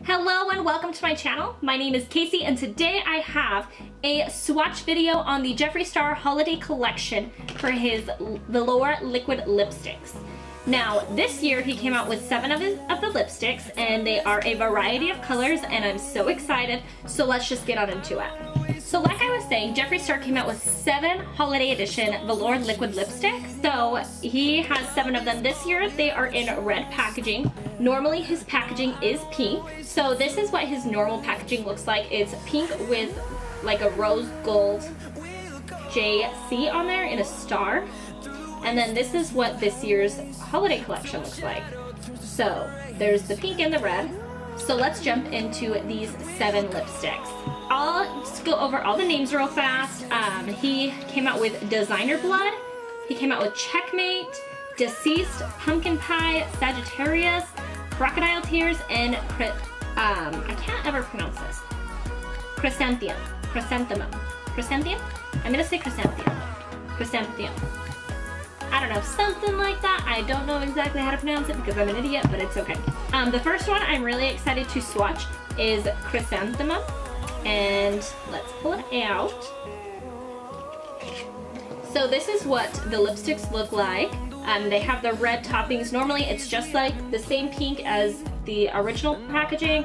Hello and welcome to my channel. My name is Casey and today I have a swatch video on the Jeffree Star holiday collection for his Velour liquid lipsticks. Now this year he came out with 7 of the lipsticks and they are a variety of colors and I'm so excited, so let's just get on into it. So like I was saying, Jeffree Star came out with 7 holiday edition Velour liquid lipsticks. So he has 7 of them this year. They are in red packaging. Normally his packaging is pink. So this is what his normal packaging looks like. It's pink with like a rose gold JC on there in a star. And then this is what this year's holiday collection looks like. So there's the pink and the red. So let's jump into these 7 lipsticks. I'll just go over all the names real fast. He came out with Designer Blood. He came out with Checkmate, Deceased, Pumpkin Pie, Sagittarius, Crocodile Tears, and I can't ever pronounce this. Chrysanthemum. I'm gonna say chrysanthemum. I don't know, something like that. I don't know exactly how to pronounce it because I'm an idiot, but it's okay. The first one I'm really excited to swatch is Chrysanthemum. And let's pull it out. So this is what the lipsticks look like. They have the red toppings. Normally it's just like the same pink as the original packaging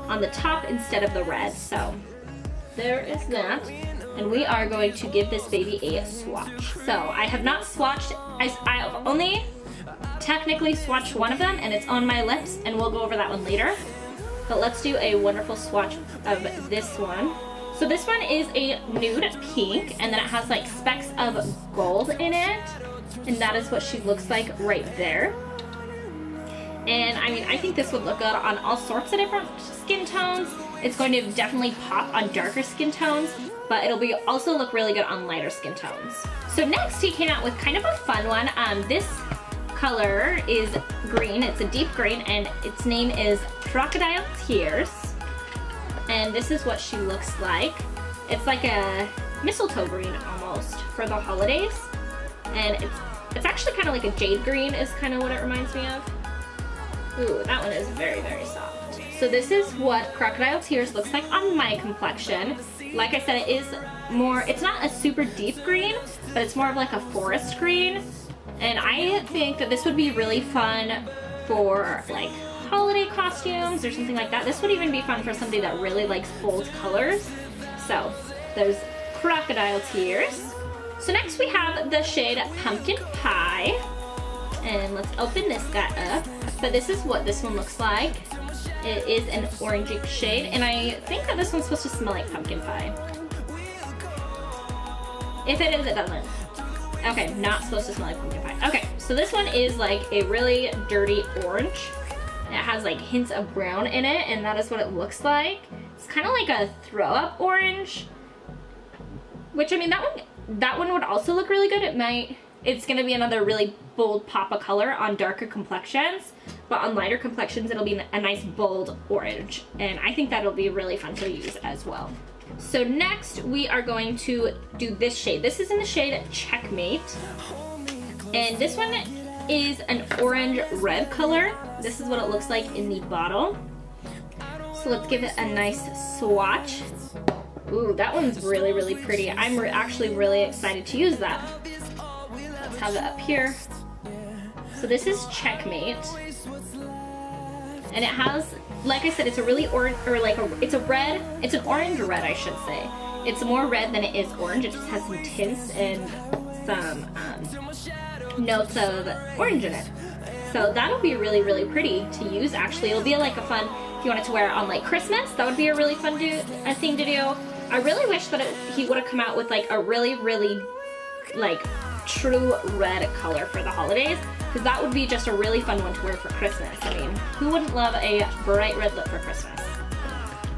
on the top instead of the red. So there is that. And we are going to give this baby a swatch. So I have not swatched, I've only technically swatched one of them and it's on my lips and we'll go over that one later. But let's do a wonderful swatch of this one. So this one is a nude pink and then it has like specks of gold in it. And that is what she looks like right there. And I mean, I think this would look good on all sorts of different skin tones. It's going to definitely pop on darker skin tones, but it'll also look really good on lighter skin tones. So next he came out with kind of a fun one. This color is green, it's a deep green, and its name is Crocodile Tears. And this is what she looks like. It's like a mistletoe green almost for the holidays. And it's actually kind of like a jade green is kind of what it reminds me of. Ooh, that one is very, very soft. So this is what Crocodile Tears looks like on my complexion. Like I said, it is more, it's not a super deep green, but it's more of like a forest green. And I think that this would be really fun for like holiday costumes or something like that. This would even be fun for somebody that really likes bold colors. So there's Crocodile Tears. So next we have the shade Pumpkin Pie. And let's open this guy up. But this is what this one looks like. It is an orangey shade, and I think that this one's supposed to smell like pumpkin pie. If it is, it doesn't. Okay, not supposed to smell like pumpkin pie. Okay, so this one is like a really dirty orange. It has like hints of brown in it, and that is what it looks like. It's kind of like a throw-up orange, which I mean, that one would also look really good. It's gonna be another really bold pop of color on darker complexions, but on lighter complexions it'll be a nice bold orange, and I think that'll be really fun to use as well. So next we are going to do this shade. This is in the shade Checkmate, and this one is an orange red color. This is what it looks like in the bottle. So let's give it a nice swatch. Ooh, that one's really, really pretty. I'm actually really excited to use that. Let's have it up here. So this is Checkmate. And it has, like I said, it's a really orange, or like it's an orange red, I should say. It's more red than it is orange. It just has some tints and some notes of orange in it. So that'll be really, really pretty to use actually. It'll be like a fun, if you wanted to wear it on like Christmas, that would be a really fun thing to do. I really wish that he would have come out with like a really, really like true red color for the holidays, because that would be just a really fun one to wear for Christmas. I mean, who wouldn't love a bright red lip for Christmas?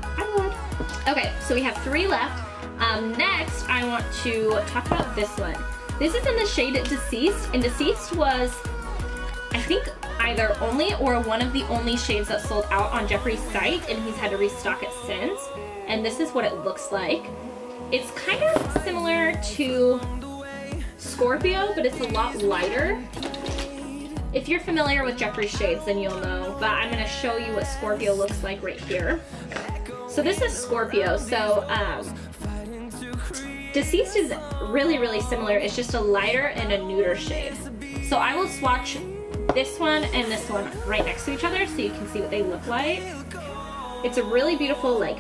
I would. Okay, so we have 3 left. Next, I want to talk about this one. This is in the shade Deceased, and Deceased was, I think, either only or one of the only shades that sold out on Jeffree's site, and he's had to restock it since. And this is what it looks like. It's kind of similar to Scorpio, but it's a lot lighter. If you're familiar with Jeffree shades, then you'll know, but I'm gonna show you what Scorpio looks like right here. So this is Scorpio, so Deceased is really, really similar. It's just a lighter and a nuder shade. So I will swatch this one and this one right next to each other so you can see what they look like. It's a really beautiful like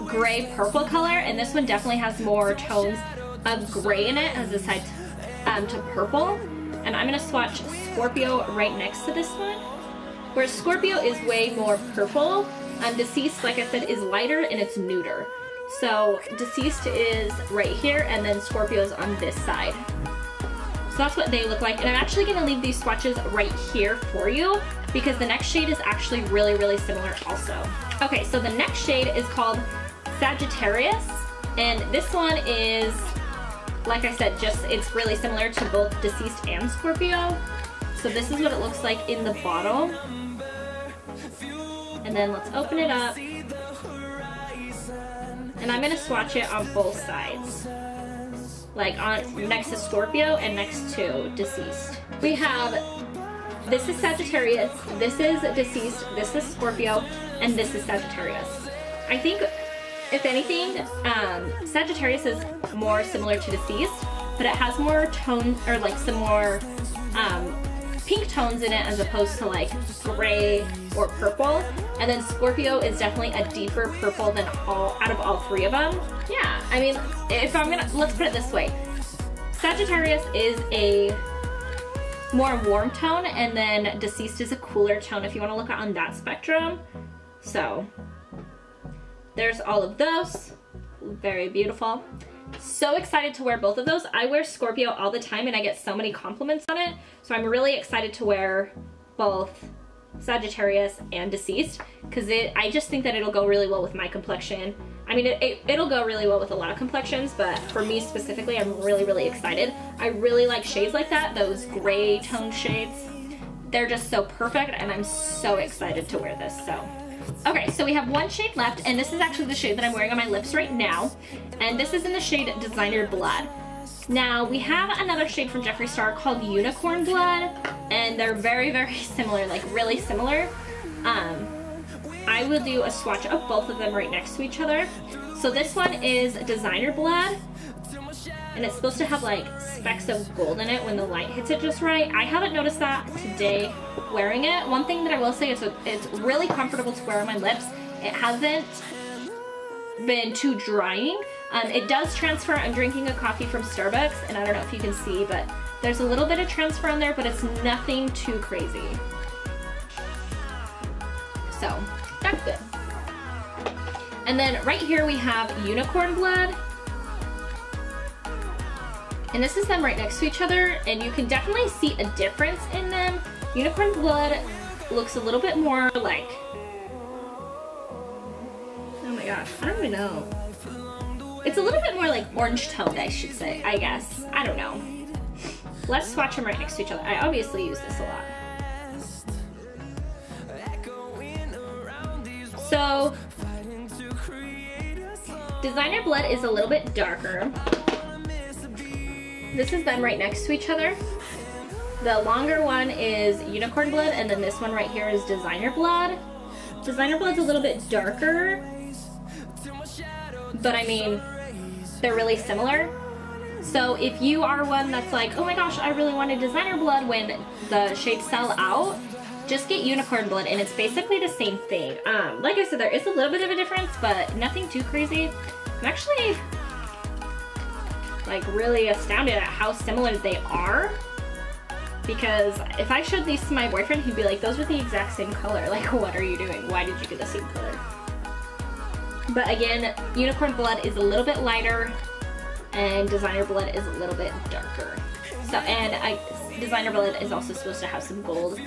gray purple color, and this one definitely has more tones of gray in it as a side to purple. And I'm gonna swatch Scorpio right next to this one, where Scorpio is way more purple. Deceased, like I said, is lighter and it's nuder. So Deceased is right here, and then Scorpio's on this side. So that's what they look like. And I'm actually gonna leave these swatches right here for you because the next shade is actually really, really similar also. Okay, so the next shade is called Sagittarius, and this one is, like I said, just it's really similar to both Deceased and Scorpio. So this is what it looks like in the bottle. And then let's open it up. And I'm gonna swatch it on both sides. Like on next to Scorpio and next to Deceased. We have, this is Sagittarius, this is Deceased, this is Scorpio, and this is Sagittarius. I think, if anything, Sagittarius is more similar to Deceased, but it has more tone, or like some more pink tones in it as opposed to like gray or purple. And then Scorpio is definitely a deeper purple than out of all three of them. Yeah, I mean, if I'm gonna, let's put it this way. Sagittarius is a more warm tone, and then Deceased is a cooler tone if you wanna look on that spectrum. So, there's all of those. Very beautiful. So excited to wear both of those. I wear Scorpio all the time and I get so many compliments on it. So I'm really excited to wear both Sagittarius and Deceased because I just think that it'll go really well with my complexion. I mean, it'll go really well with a lot of complexions, but for me specifically, I'm really, really excited. I really like shades like that, those gray tone shades. They're just so perfect, and I'm so excited to wear this, so. Okay, so we have one shade left, and this is actually the shade that I'm wearing on my lips right now, and this is in the shade Designer Blood. Now, we have another shade from Jeffree Star called Unicorn Blood, and they're very, very similar, like really similar. I will do a swatch of both of them right next to each other. So this one is Designer Blood, and it's supposed to have like specks of gold in it when the light hits it just right. I haven't noticed that today wearing it. One thing that I will say is it's really comfortable to wear on my lips. It hasn't been too drying. It does transfer. I'm drinking a coffee from Starbucks, and I don't know if you can see, but there's a little bit of transfer on there, but it's nothing too crazy. So that's good. And then right here we have Unicorn Blood. And this is them right next to each other, and you can definitely see a difference in them. Unicorn Blood looks a little bit more like, oh my gosh, I don't even know. It's a little bit more like orange toned, I should say, I guess. I don't know. Let's swatch them right next to each other. I obviously use this a lot. So, Designer Blood is a little bit darker. This is them right next to each other. The longer one is Unicorn Blood, and then this one right here is Designer Blood. Designer Blood's a little bit darker, but I mean, they're really similar. So if you are one that's like, oh my gosh, I really wanted Designer Blood when the shades sell out, just get Unicorn Blood, and it's basically the same thing. Like I said, there is a little bit of a difference, but nothing too crazy. I'm actually like really astounded at how similar they are, because if I showed these to my boyfriend, he'd be like, those are the exact same color. Like, what are you doing? Why did you get the same color? But again, Unicorn Blood is a little bit lighter, and Designer Blood is a little bit darker. So, and Designer Blood is also supposed to have some gold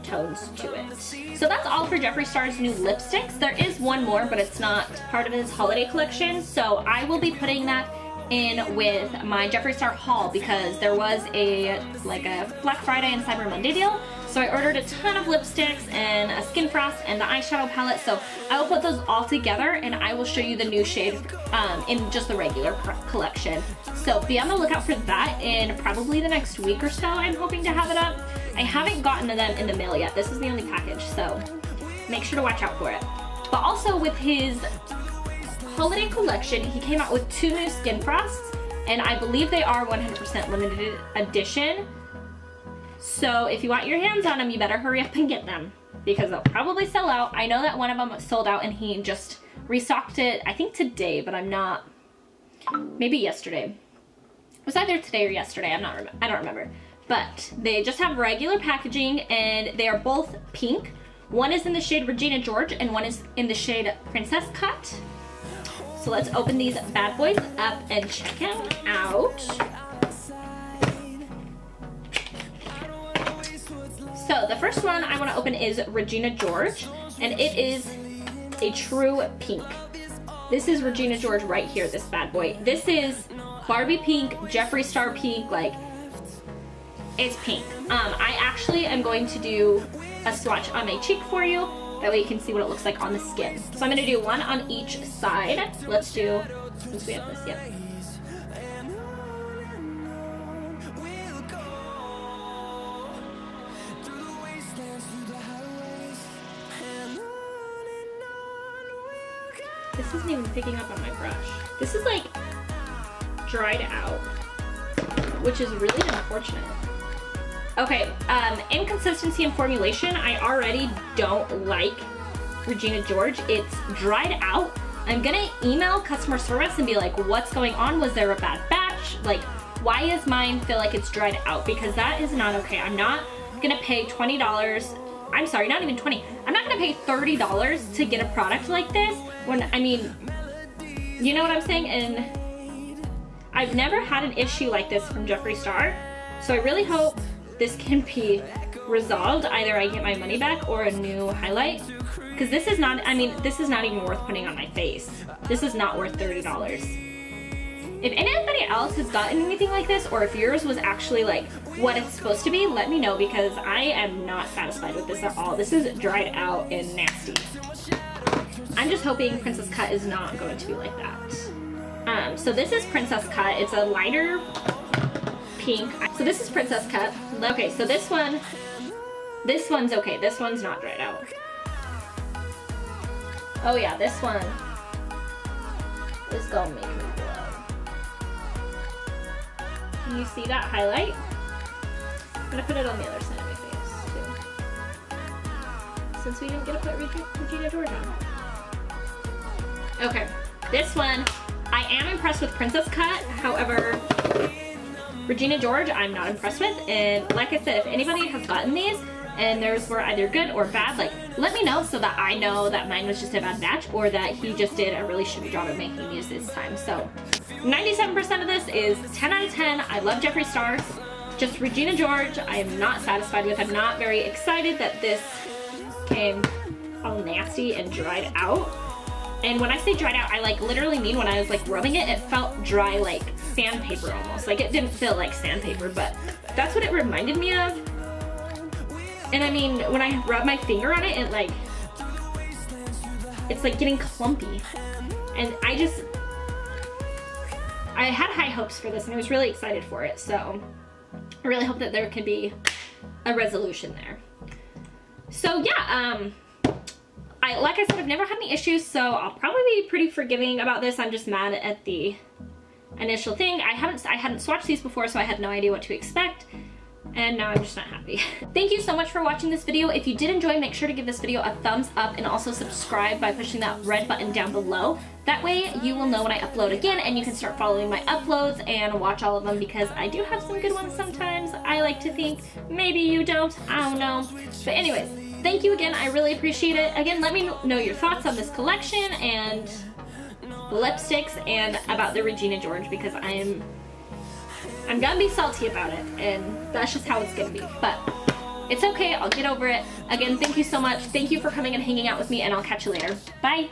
tones to it. So that's all for Jeffree Star's new lipsticks. There is one more, but it's not part of his holiday collection, so I will be putting that in with my Jeffree Star haul because there was a Black Friday and Cyber Monday deal. So I ordered a ton of lipsticks and a Skin Frost and the eyeshadow palette. So I will put those all together and I will show you the new shade in just the regular collection. So be on the lookout for that in probably the next week or so. I'm hoping to have it up. I haven't gotten them in the mail yet. This is the only package, so make sure to watch out for it. But also with his holiday collection, he came out with 2 new Skin Frosts, and I believe they are 100% limited edition. So if you want your hands on them, you better hurry up and get them because they'll probably sell out. I know that one of them sold out and he just restocked it, I think today, but I'm not, maybe yesterday. It was either today or yesterday, I don't remember. But they just have regular packaging and they are both pink. One is in the shade Regina George and one is in the shade Princess Cut. So let's open these bad boys up and check them out. So the first one I want to open is Regina George, and it is a true pink. This is Regina George right here, this bad boy. This is Barbie pink, Jeffree Star pink, like, it's pink. I actually am going to do a swatch on my cheek for you. That way you can see what it looks like on the skin. So I'm gonna do one on each side. Let's do, since we have this, yep. This isn't even picking up on my brush. This is like dried out, which is really unfortunate. Okay, inconsistency in formulation, I already don't like Regina George. It's dried out. I'm gonna email customer service and be like, what's going on? Was there a bad batch? Like, why is mine feel like it's dried out? Because that is not okay. I'm not gonna pay $20. I'm sorry, not even 20. I'm not gonna pay $30 to get a product like this when, I mean, you know what I'm saying? And I've never had an issue like this from Jeffree Star. So I really hope this can be resolved. Either I get my money back or a new highlight. Because this is not, I mean, this is not even worth putting on my face. This is not worth $30. If anybody else has gotten anything like this, or if yours was actually like what it's supposed to be, let me know because I am not satisfied with this at all. This is dried out and nasty. I'm just hoping Princess Cut is not going to be like that. So this is Princess Cut. It's a lighter pink. So this is Princess Cut. Okay, so this one's okay. This one's not dried out. Oh yeah, this one is gonna make me glow. Can you see that highlight? I'm gonna put it on the other side of my face too. Since we didn't get to put Regina George on. Okay, this one, I am impressed with Princess Cut. However, Regina George, I'm not impressed with. And like I said, if anybody has gotten these and theirs were either good or bad, like, let me know so that I know that mine was just a bad batch or that he just did a really shitty job of making these this time. So 97% of this is 10 out of 10. I love Jeffree Star. Just Regina George, I am not satisfied with. I'm not very excited that this came all nasty and dried out. And when I say dried out, I like literally mean when I was like rubbing it, it felt dry like sandpaper almost. Like it didn't feel like sandpaper, but that's what it reminded me of. And I mean, when I rub my finger on it, it like, it's like getting clumpy. And I had high hopes for this and I was really excited for it. So I really hope that there can be a resolution there. So yeah, like I said, I've never had any issues, so I'll probably be pretty forgiving about this. I'm just mad at the initial thing. I hadn't swatched these before, so I had no idea what to expect. And now I'm just not happy. Thank you so much for watching this video. If you did enjoy, make sure to give this video a thumbs up and also subscribe by pushing that red button down below. That way you will know when I upload again and you can start following my uploads and watch all of them because I do have some good ones sometimes. I like to think. Maybe you don't. I don't know. But anyways, thank you again. I really appreciate it. Again, let me know your thoughts on this collection and lipsticks and about the Regina George because I'm gonna be salty about it and that's just how it's gonna be, but it's okay, I'll get over it. Again, thank you so much. Thank you for coming and hanging out with me and I'll catch you later. Bye.